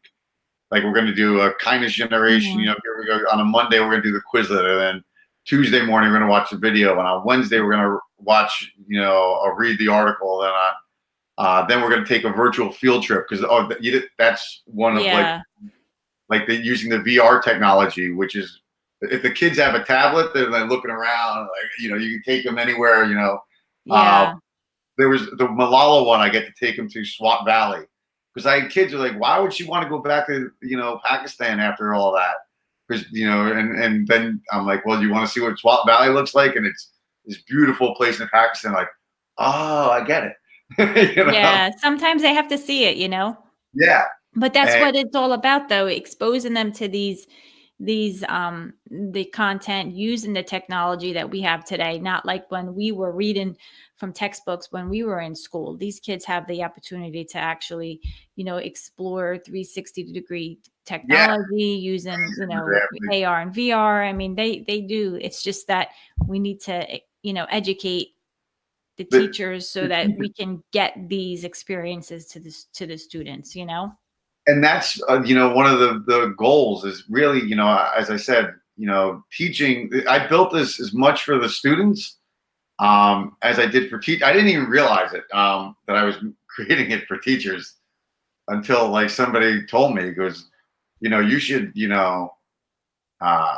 Like we're going to do a kindness generation. Mhm. Here we go. On a Monday we're going to do the Quizlet, and then Tuesday morning we're going to watch the video, and on Wednesday we're going to watch, or read the article. Then we're going to take a virtual field trip because that's one of Yeah. using the VR technology, which is if the kids have a tablet, they're like looking around, like, you can take them anywhere, Yeah. there was the Malala one. I get to take them to Swat Valley because I had kids who are like, why would she want to go back to, Pakistan after all that? Because, and then I'm like, well, you want to see what Swat Valley looks like? And it's this beautiful place in Pakistan. Like, oh, I get it. Yeah. Sometimes they have to see it, Yeah. But that's And what it's all about, though, exposing them to these the content, using the technology that we have today, not like when we were reading from textbooks when we were in school. These kids have the opportunity to actually, explore 360-degree yeah, technology using, exactly. AR and VR. I mean, they do. It's just that we need to, educate the The, teachers so the that teachers. we can get these experiences to the students. And that's one of the goals is really, as I said, teaching. I built this as much for the students as I did for teach. I didn't even realize it that I was creating it for teachers until like somebody told me. He goes, you should uh,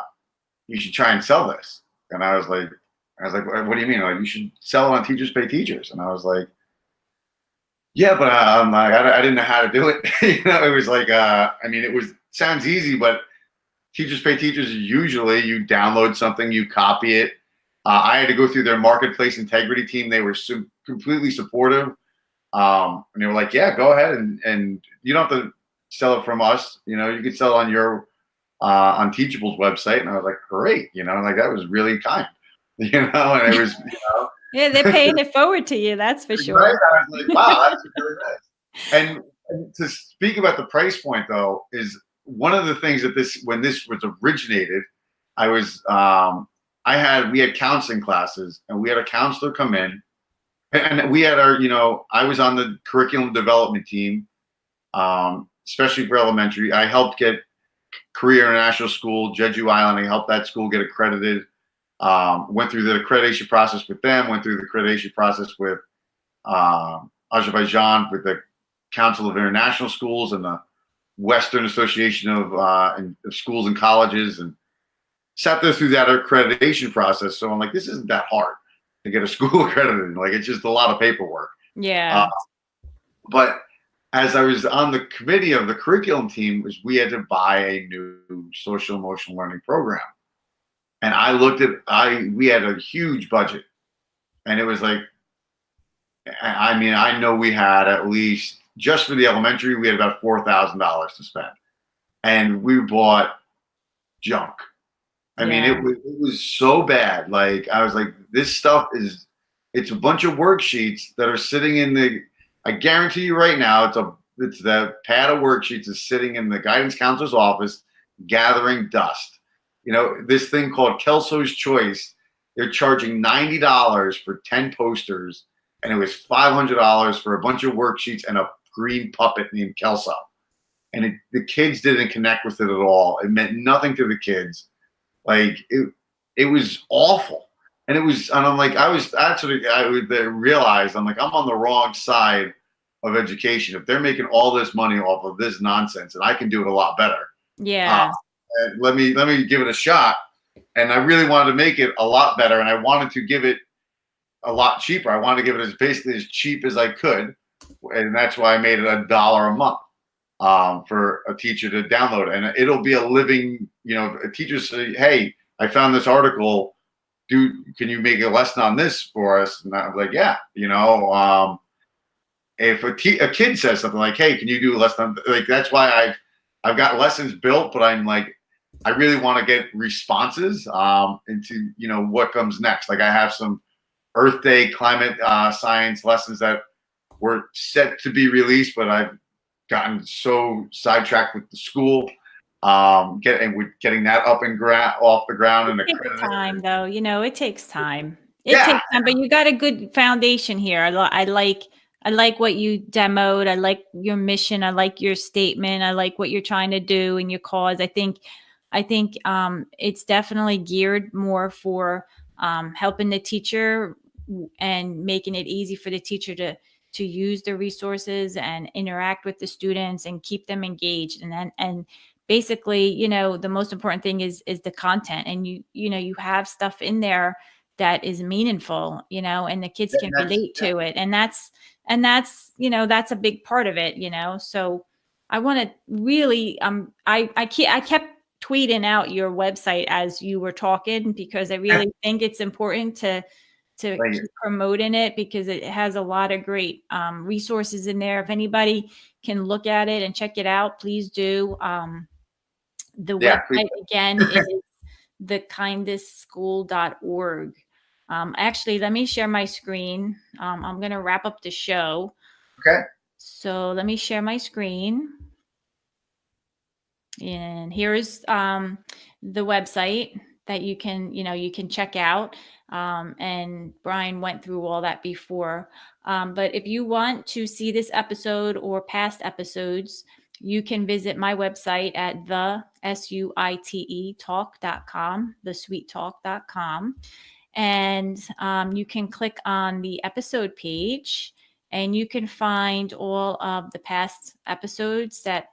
you should try and sell this. And I was like, what do you mean? Like, you should sell it on Teachers Pay Teachers. And I was like, yeah, but like, I didn't know how to do it. It was like, I mean, sounds easy, but Teachers Pay Teachers, usually you download something, you copy it. I had to go through their marketplace integrity team. They were completely supportive. And they were like, yeah, go ahead. And you don't have to sell it from us. You could sell it on your, on Teachable's website. And I was like, great. Like that was really kind, and it was, Yeah, they're paying it forward to you, that's for right. sure. I was like, wow, that's really nice. And to speak about the price point, though, is one of the things that when this was originated, I was we had counseling classes, and we had a counselor come in, and we had our, I was on the curriculum development team, especially for elementary. I helped get Korea International School, Jeju Island. I helped that school get accredited. Went through the accreditation process with them. Went through the accreditation process with Azerbaijan, with the Council of International Schools and the Western Association of Schools and Colleges, and sat there through that accreditation process. So I'm like, this isn't that hard to get a school accredited. Like, it's just a lot of paperwork. Yeah. But as I was on the committee of the curriculum team, we had to buy a new social emotional learning program. And I looked at, we had a huge budget, and it was like, I mean, I know we had at least, just for the elementary, we had about $4,000 to spend, and we bought junk. I mean, Yeah. it was so bad. Like, I was like, this stuff it's a bunch of worksheets that are sitting in I guarantee you right now, it's the pad of worksheets is sitting in the guidance counselor's office gathering dust. This thing called Kelso's Choice, they're charging $90 for 10 posters, and it was $500 for a bunch of worksheets and a green puppet named Kelso. And the kids didn't connect with it at all. It meant nothing to the kids. Like, it was awful. And I'm like, I realized, I'm like, I'm on the wrong side of education. If they're making all this money off of this nonsense, and I can do it a lot better, Yeah. let me give it a shot. And I really wanted to make it a lot better, and I wanted to give it a lot cheaper. I wanted to give it basically as cheap as I could, and that's why I made it $1 a month for a teacher to download. And it'll be a living, a teacher say, hey, I found this article. dude, can you make a lesson on this for us? And I'm like, yeah, if a kid says something like, hey, can you do a lesson on, like, that's why I've got lessons built, but I'm like, I really want to get responses into, what comes next. Like I have some Earth Day climate science lessons that were set to be released, but I've gotten so sidetracked with the school, getting that up and off the ground and It takes time, though. It takes time. It yeah, takes time, but you got a good foundation here. I like what you demoed. I like your mission. I like your statement. I like what you're trying to do and your cause. I think it's definitely geared more for helping the teacher and making it easy for the teacher to use the resources and interact with the students and keep them engaged. And basically, the most important thing is the content, and you have stuff in there that is meaningful, and the kids can relate to it, and that's a big part of it. So I want to really I kept tweeting out your website as you were talking, because I really think it's important to keep promoting it, because it has a lot of great resources in there. If anybody can look at it and check it out, please do. The website again is thekindestschool.org. Actually, let me share my screen. I'm going to wrap up the show. Okay. So let me share my screen. And here's the website that you can check out. And Brian went through all that before. But if you want to see this episode or past episodes, you can visit my website at thesuitetalk.com, thesweettalk.com. And you can click on the episode page, and you can find all of the past episodes that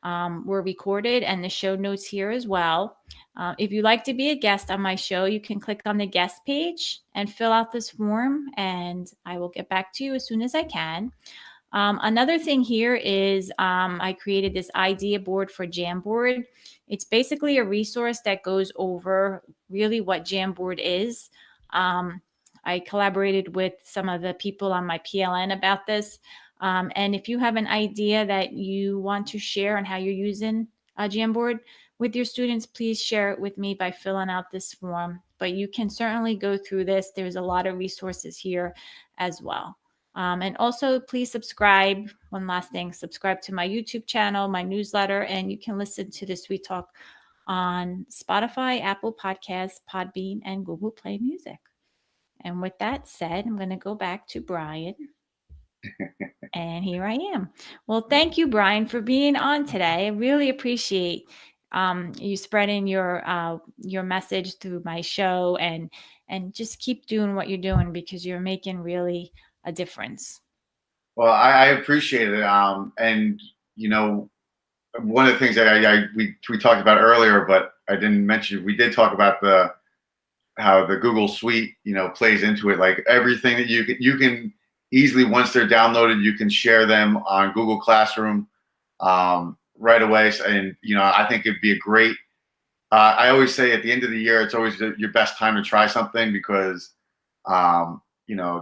were recorded, and the show notes here as well. If you'd like to be a guest on my show, you can click on the guest page and fill out this form, and I will get back to you as soon as I can. Another thing here is I created this idea board for Jamboard. It's basically a resource that goes over really what Jamboard is. I collaborated with some of the people on my PLN about this. And if you have an idea that you want to share on how you're using Jamboard with your students, please share it with me by filling out this form. But you can certainly go through this. There's a lot of resources here as well. And also, please subscribe. One last thing, subscribe to my YouTube channel, my newsletter, and you can listen to the Sweet Talk on Spotify, Apple Podcasts, Podbean, and Google Play Music. And with that said, I'm going to go back to Brian. And here I am. Well, thank you, Brian, for being on today. I really appreciate you spreading your message through my show, and just keep doing what you're doing, because you're making really a difference. Well, I appreciate it. And one of the things that we talked about earlier, but I didn't mention, we did talk about how the Google Suite, plays into it. Like everything that you can easily, once they're downloaded, you can share them on Google Classroom right away. And I think it'd be a great. I always say at the end of the year, it's always your best time to try something, because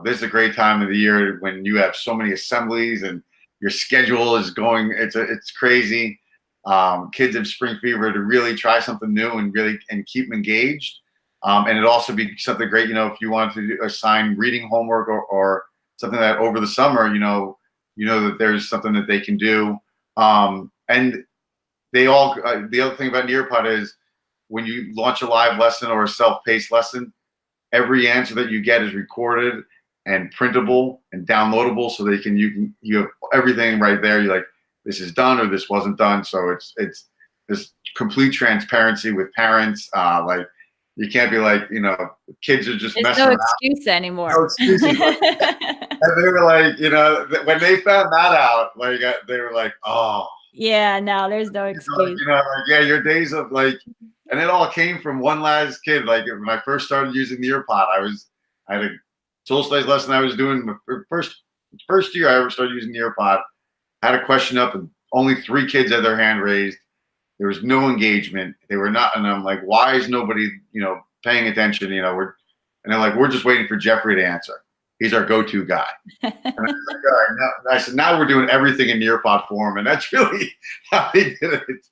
this is a great time of the year when you have so many assemblies and your schedule is going. It's crazy. Kids have spring fever to really try something new and keep them engaged. And it'd also be something great, if you wanted to assign reading homework or something that over the summer, that there's something that they can do. And they all. The other thing about Nearpod is when you launch a live lesson or a self-paced lesson, every answer that you get is recorded and printable and downloadable, so you have everything right there. You're like, this is done or this wasn't done. So it's this complete transparency with parents. Like you can't be like, kids are just messing around. There's no excuse anymore. No excuses. And they were like, when they found that out, like they were like, oh. Yeah, no, there's no excuse. Your days of and it all came from one last kid. Like when I first started using the Earpod, I had a social studies lesson I was doing the first year I ever started using the Earpod. I had a question up, and only 3 kids had their hand raised. There was no engagement. They were not, and I'm like, why is nobody, paying attention? And they're like, we're just waiting for Jeffrey to answer. He's our go-to guy. And I was like, all right, now, I said, now we're doing everything in Nearpod form, and that's really how they did it.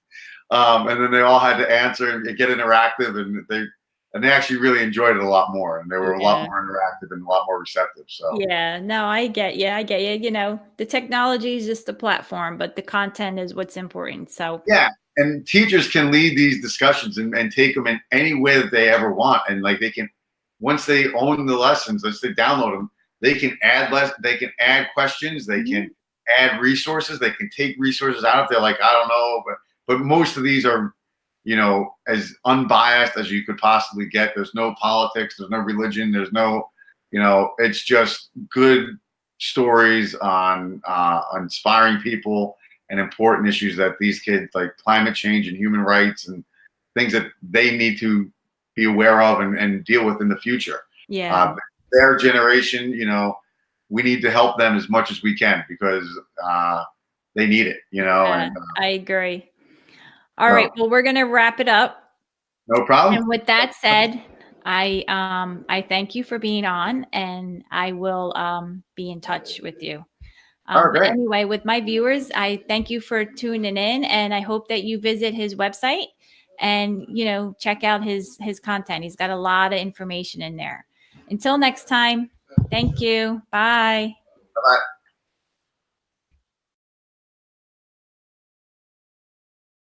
And then they all had to answer and get interactive, and they actually really enjoyed it a lot more, and they were a lot more interactive and a lot more receptive. So yeah, no, I get you. I get you. You know, the technology is just the platform, but the content is what's important. So yeah, and teachers can lead these discussions and take them in any way that they ever want, and like they can, once they own the lessons, once they download them, they can add they can add questions, they can add resources, they can take resources out if they're like, I don't know, but most of these are, you know, as unbiased as you could possibly get. There's no politics, there's no religion, there's no, you know, it's just good stories on inspiring people and important issues that these kids, like climate change and human rights and things that they need to be aware of and deal with in the future. yeah, Their generation, you know, we need to help them as much as we can because they need it, you know. yeah, And I agree. All right, so, well, we're gonna wrap it up. no problem. And with that said, I thank you for being on, and I will be in touch with you. All right, But great. anyway, with my viewers, I thank you for tuning in, and I hope that you visit his website and check out his content. He's got a lot of information in there. Until next time, thank you. Bye. Bye-bye.